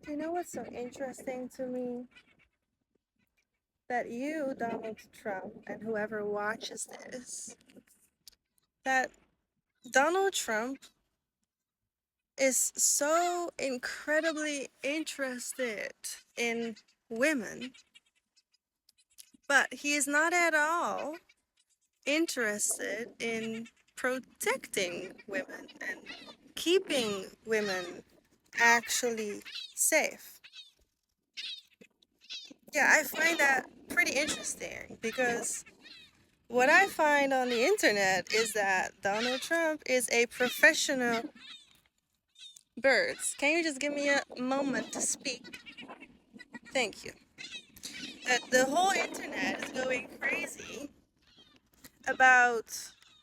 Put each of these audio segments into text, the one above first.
You know what's so interesting to me? That you, Donald Trump, and whoever watches this, that Donald Trump is so incredibly interested in women, but he is not at all interested in protecting women and keeping women actually safe. Yeah, I find that pretty interesting because what I find on the internet is that Donald Trump is a professional. Birds, can you just give me a moment to speak? Thank you. That the whole internet is going crazy about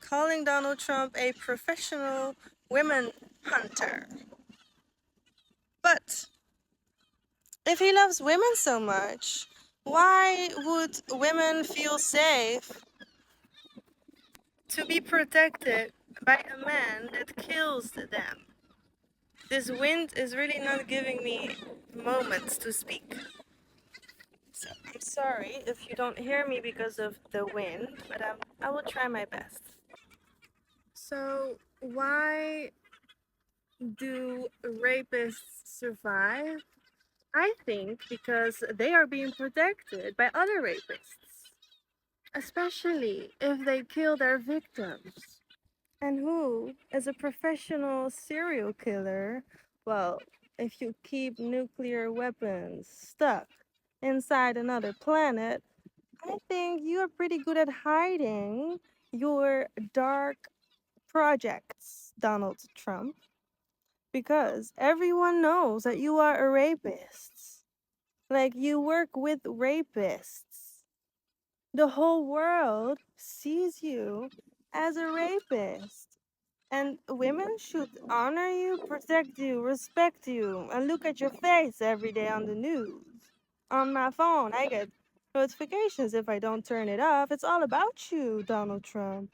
calling Donald Trump a professional women hunter. But if he loves women so much, why would women feel safe to be protected by a man that kills them? This wind is really not giving me moments to speak. So I'm sorry if you don't hear me because of the wind, but I will try my best. So why do rapists survive? I think because they are being protected by other rapists, especially if they kill their victims. And who, as a professional serial killer, well, if you keep nuclear weapons stuck inside another planet, I think you're pretty good at hiding your dark projects, Donald Trump, because everyone knows that you are a rapist. Like, you work with rapists. The whole world sees you as a rapist. And women should honor you, protect you, respect you, and look at your face every day on the news. On my phone, I get notifications if I don't turn it off. It's all about you, Donald Trump.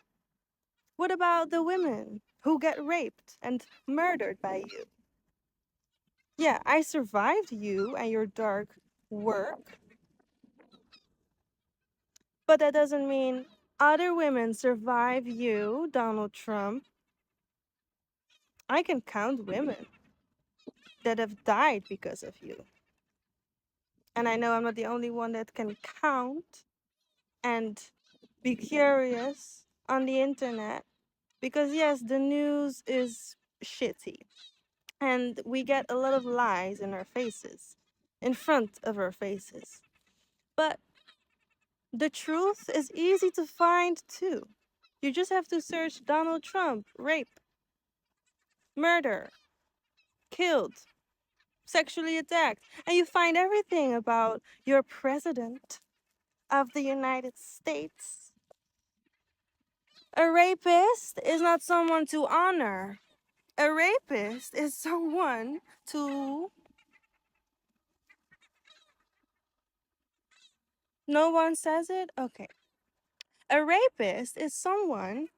What about the women who get raped and murdered by you? Yeah, I survived you and your dark work, but that doesn't mean other women survive you, Donald Trump. I can count women that have died because of you. And I know I'm not the only one that can count and be curious on the internet because, yes, the news is shitty and we get a lot of lies in our faces, in front of our faces. But the truth is easy to find too. You just have to search Donald Trump, rape, murder, killed, sexually attacked, and you find everything about your president of the United States. A rapist is not someone to honor. A rapist is someone to... No one says it? Okay. A rapist is someone...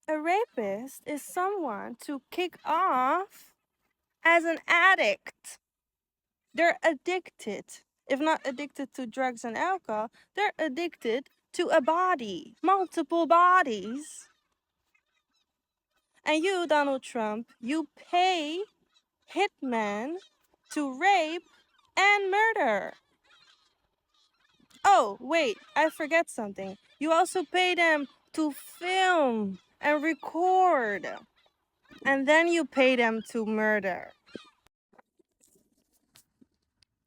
A rapist is someone to kick off as an addict. They're addicted. If not addicted to drugs and alcohol, they're addicted to a body, multiple bodies. And you, Donald Trump, you pay hitmen to rape and murder. Oh, wait, I forget something. You also pay them to film and record. And then you pay them to murder.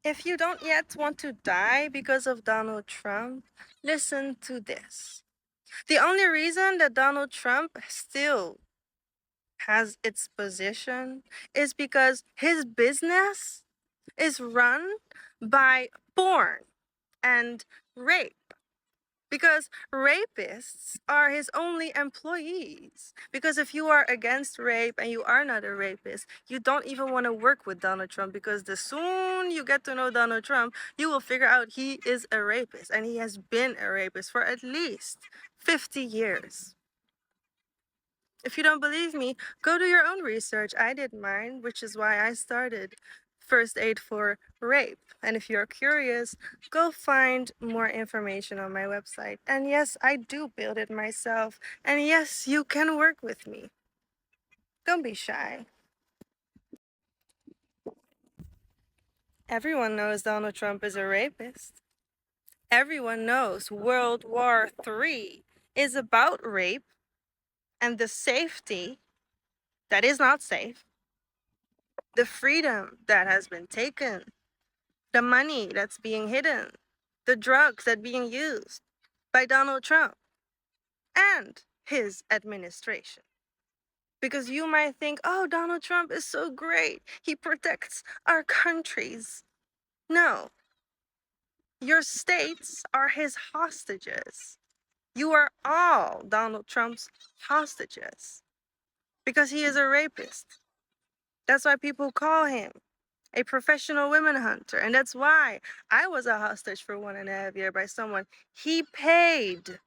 If you don't yet want to die because of Donald Trump, listen to this. The only reason that Donald Trump still has its position is because his business is run by porn and rape. Because rapists are his only employees. Because if you are against rape and you are not a rapist, you don't even want to work with Donald Trump because the soon you get to know Donald Trump, you will figure out he is a rapist and he has been a rapist for at least 50 years. If you don't believe me, go do your own research. I did mine, which is why I started first aid for rape. And if you're curious, go find more information on my website. And yes, I do build it myself. And yes, you can work with me. Don't be shy. Everyone knows Donald Trump is a rapist. Everyone knows World War III is about rape and the safety that is not safe, the freedom that has been taken, the money that's being hidden, the drugs that are being used by Donald Trump and his administration. Because you might think, oh, Donald Trump is so great. He protects our countries. No, your states are his hostages. You are all Donald Trump's hostages because he is a rapist. That's why people call him a professional women hunter. And that's why I was a hostage for 1.5 years by someone he paid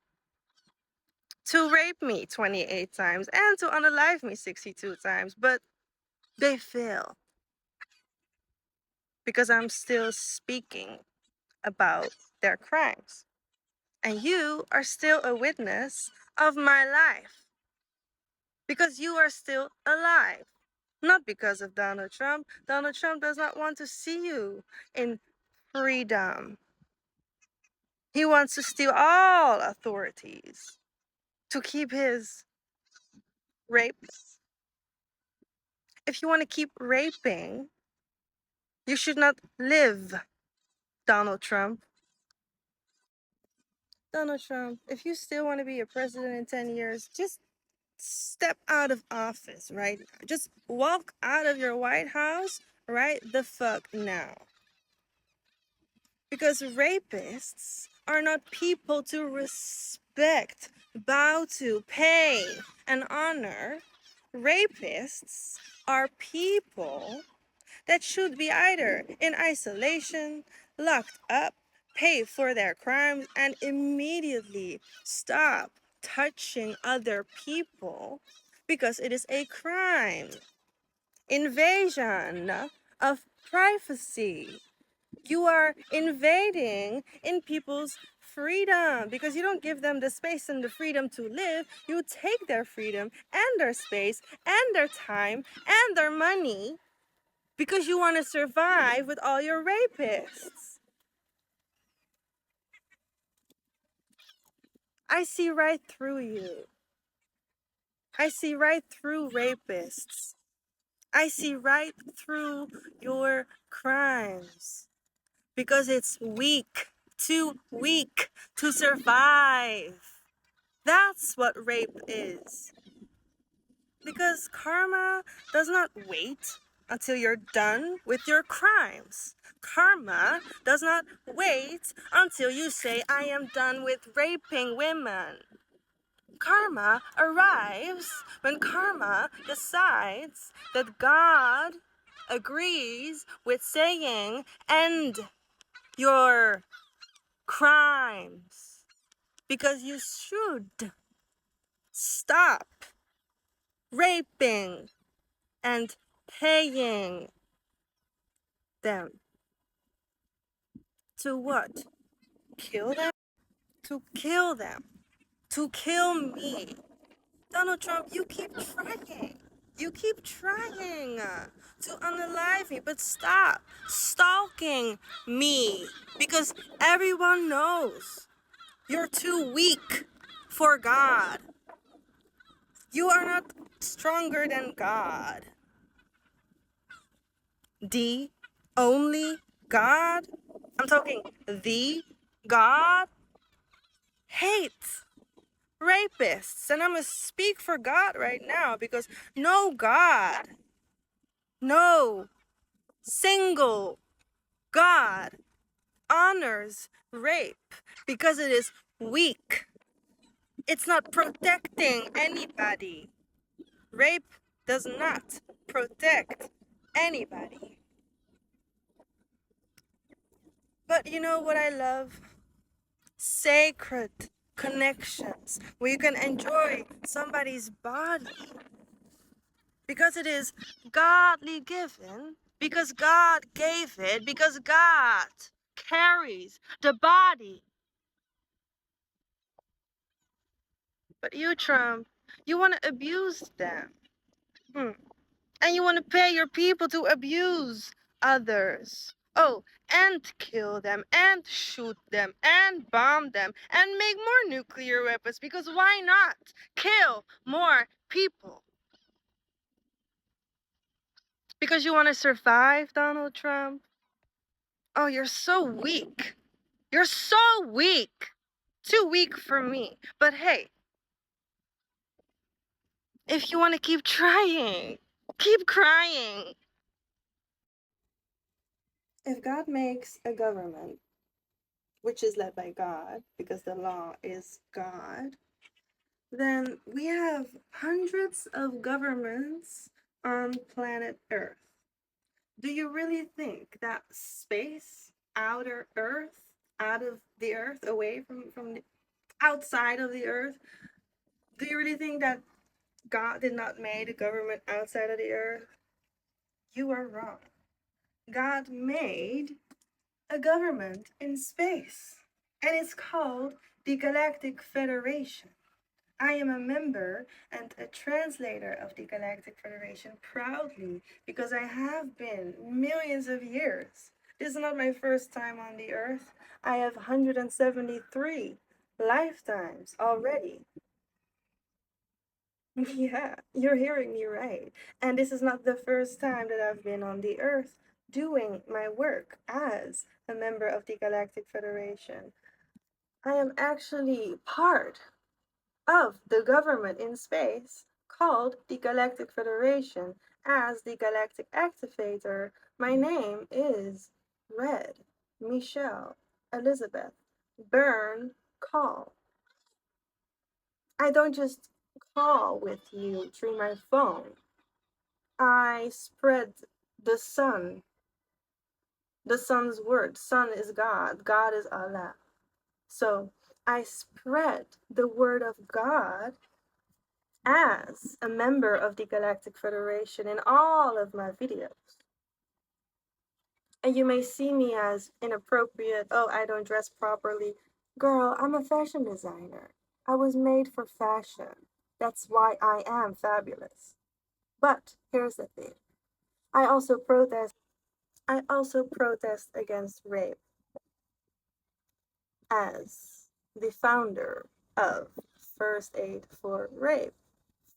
to rape me 28 times and to unalive me 62 times. But they fail because I'm still speaking about their crimes. And you are still a witness of my life because you are still alive. Not because of Donald Trump. Donald Trump does not want to see you in freedom. He wants to steal all authorities to keep his rape. If you want to keep raping, you should not live, Donald Trump. Donald Trump, if you still want to be a president in 10 years, just step out of office right now. Just walk out of your White House right the fuck now. Because rapists are not people to respect, bow to, pay, and honor. Rapists are people that should be either in isolation, locked up, pay for their crimes, and immediately stop touching other people because it is a crime. Invasion of privacy. You are invading in people's freedom because you don't give them the space and the freedom to live. You take their freedom and their space and their time and their money because you want to survive with all your rapists. I see right through you. I see right through rapists. I see right through your crimes. Because it's weak, too weak to survive. That's what rape is. Because karma does not wait until you're done with your crimes. Karma does not wait until you say, I am done with raping women. Karma arrives when karma decides that God agrees with saying, end your crimes, because you should stop raping and paying them. To what? Kill them? To kill them. To kill me. Donald Trump, you keep trying. You keep trying to unalive me, but stop stalking me because everyone knows you're too weak for God. You are not stronger than God. The only God, I'm talking the God, hates rapists. And I'm going to speak for God right now because no God, no single God honors rape because it is weak. It's not protecting anybody. Rape does not protect anybody. But you know what I love? Sacred connections where you can enjoy somebody's body because it is godly given because God gave it, because God carries the body. But you, Trump, you want to abuse them. Hmm. And you want to pay your people to abuse others. Oh, and kill them, and shoot them, and bomb them, and make more nuclear weapons, because why not kill more people? Because you want to survive, Donald Trump? Oh, you're so weak. You're so weak. Too weak for me. But hey, if you want to keep trying, keep crying. If God makes a government, which is led by God, because the law is God, then we have hundreds of governments on planet Earth. Do you really think that space, outer Earth, out of the Earth, away from the outside of the Earth, do you really think that God did not make a government outside of the Earth? You are wrong. God made a government in space, and it's called the Galactic Federation. I am a member and a translator of the Galactic Federation proudly because I have been millions of years. This is not my first time on the Earth. I have 173 lifetimes already. Yeah, you're hearing me right. And this is not the first time that I've been on the Earth doing my work as a member of the Galactic Federation. I am actually part of the government in space called the Galactic Federation. As the Galactic Activator, my name is Red Michelle Elizabeth Byrne Call. I don't just call with you through my phone. I spread the sun, the sun's word. Sun is God, God is Allah. So I spread the word of God as a member of the Galactic Federation in all of my videos. And you may see me as inappropriate, oh, I don't dress properly. Girl, I'm a fashion designer. I was made for fashion. That's why I am fabulous. But here's the thing. I also protest against rape as the founder of First Aid for Rape,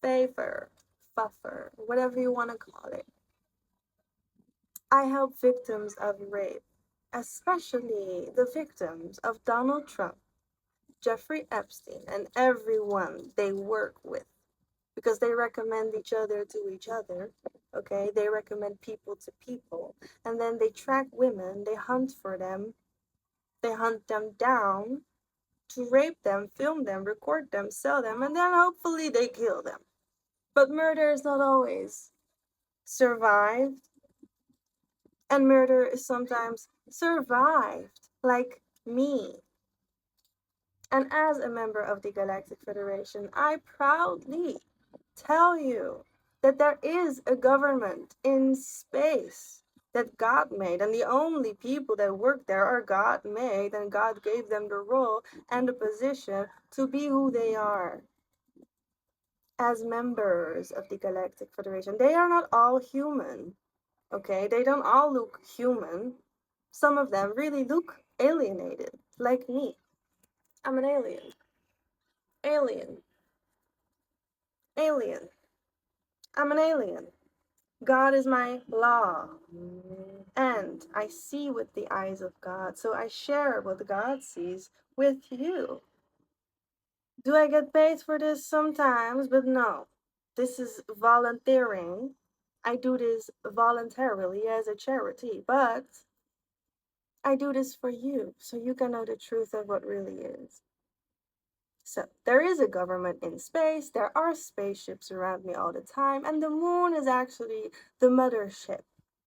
favor, fuffer, whatever you want to call it. I help victims of rape, especially the victims of Donald Trump, Jeffrey Epstein, and everyone they work with, because they recommend each other to each other, okay? They recommend people to people, and then they track women, they hunt for them, they hunt them down to rape them, film them, record them, sell them, and then hopefully they kill them. But murder is not always survived, and murder is sometimes survived, like me. And as a member of the Galactic Federation, I proudly tell you that there is a government in space that God made, and the only people that work there are God made, and God gave them the role and the position to be who they are as members of the Galactic Federation. They are not all human, okay? They don't all look human. Some of them really look alienated, like me. I'm an alien. Alien. Alien. I'm an alien. God is my law. And I see with the eyes of God, so I share what God sees with you. Do I get paid for this sometimes? But no. This is volunteering. I do this voluntarily as a charity, but I do this for you, so you can know the truth of what really is. So, there is a government in space, there are spaceships around me all the time, and the moon is actually the mothership